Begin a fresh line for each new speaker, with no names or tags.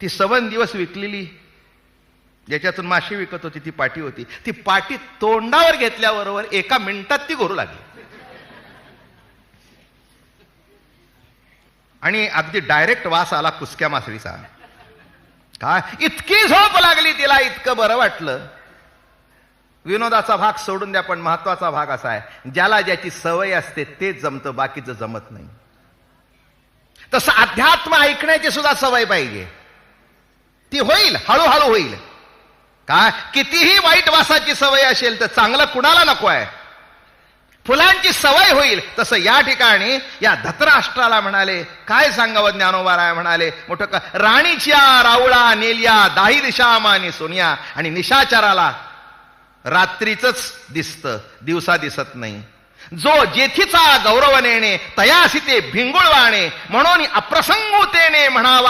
ती 7 दिवस विकलेली, ज्याच्यातून माशी विकत होती ती पाटी होती. ती पाटी तोंडावर घेतल्याबरोबर 1 मिनिटात ती घोरू लागली आणि अगदी डायरेक्ट वास आला कुसक्या मासळीचा. काय इतकी झोप लागली तिला, इतकं बरं वाटलं. विनोदाचा भाग सोडून द्या, पण महत्वाचा भाग असा आहे, ज्याला ज्याची सवय असते तेच जमतं, बाकीचं जमत नाही. तसं अध्यात्म ऐकण्याची सुद्धा सवय पाहिजे. ती होईल, हळूहळू होईल. काय कितीही वाईट वासाची सवय असेल तर चांगलं कुणाला नको आहे. फुलांची सवय होईल. तसं या ठिकाणी या धतराष्ट्राला म्हणाले, काय सांगावं ज्ञानोबा म्हणाले, मोठं राणीच्या राऊळा नेल्या दाही दिशा मानी सोनिया. आणि निशाचाराला रात्रीच दिसतं, दिवसा दिसत नाही. जो जेथीचा गौरव नेणे तयासी ते भिंगुळवाणे, म्हणून अप्रसंगुतेने म्हणावा